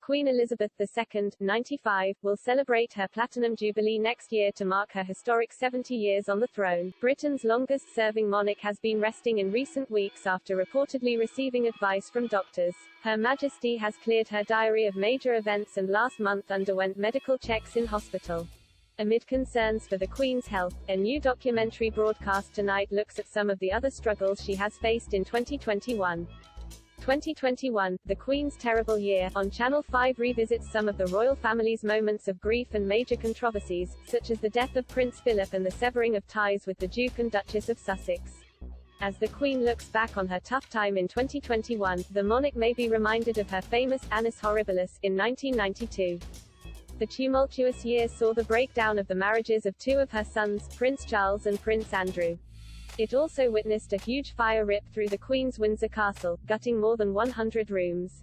Queen Elizabeth II, 95, will celebrate her Platinum Jubilee next year to mark her historic 70 years on the throne. Britain's longest-serving monarch has been resting in recent weeks after reportedly receiving advice from doctors. Her Majesty has cleared her diary of major events and last month underwent medical checks in hospital. Amid concerns for the Queen's health, a new documentary broadcast tonight looks at some of the other struggles she has faced in 2021. 2021, The Queen's Terrible Year, on Channel 5 revisits some of the royal family's moments of grief and major controversies, such as the death of Prince Philip and the severing of ties with the Duke and Duchess of Sussex. As the Queen looks back on her tough time in 2021, the monarch may be reminded of her famous annus horribilis in 1992. The tumultuous year saw the breakdown of the marriages of two of her sons, Prince Charles and Prince Andrew. It also witnessed a huge fire rip through the Queen's Windsor Castle, gutting more than 100 rooms.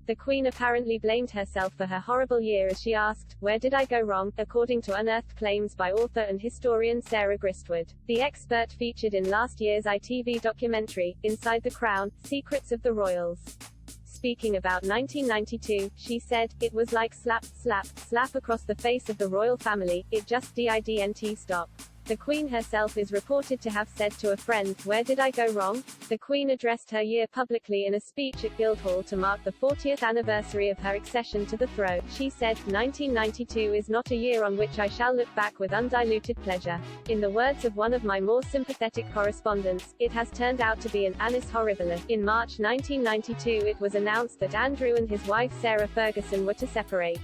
The Queen apparently blamed herself for her horrible year as she asked, "Where did I go wrong?" according to unearthed claims by author and historian Sarah Gristwood. The expert featured in last year's ITV documentary, Inside the Crown, Secrets of the Royals. Speaking about 1992, she said, "It was like slap, slap, slap across the face of the royal family, it just didn't stop." The Queen herself is reported to have said to a friend, "Where did I go wrong?" The Queen addressed her year publicly in a speech at Guildhall to mark the 40th anniversary of her accession to the throne. She said, "1992 is not a year on which I shall look back with undiluted pleasure. In the words of one of my more sympathetic correspondents, it has turned out to be an annus horribilis." In March 1992 it was announced that Andrew and his wife Sarah Ferguson were to separate.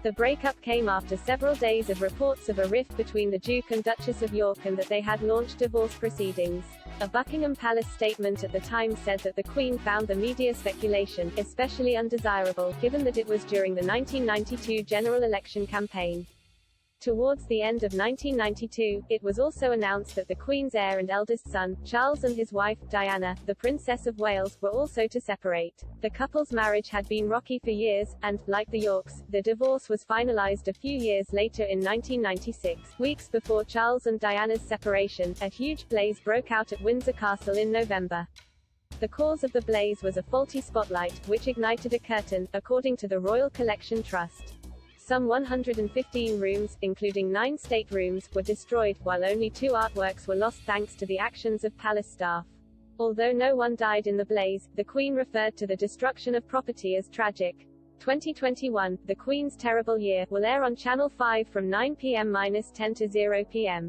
The breakup came after several days of reports of a rift between the Duke and Duchess of York and that they had launched divorce proceedings. A Buckingham Palace statement at the time said that the Queen found the media speculation especially undesirable, given that it was during the 1992 general election campaign. Towards the end of 1992, it was also announced that the Queen's heir and eldest son, Charles, and his wife, Diana, the Princess of Wales, were also to separate. The couple's marriage had been rocky for years, and, like the Yorks, the divorce was finalized a few years later in 1996. Weeks before Charles and Diana's separation, a huge blaze broke out at Windsor Castle in November. The cause of the blaze was a faulty spotlight, which ignited a curtain, according to the Royal Collection Trust. Some 115 rooms, including 9 staterooms, were destroyed, while only 2 artworks were lost thanks to the actions of palace staff. Although no one died in the blaze, the Queen referred to the destruction of property as tragic. 2021, The Queen's Terrible Year, will air on Channel 5 from 9 p.m. - 10 to 0 p.m.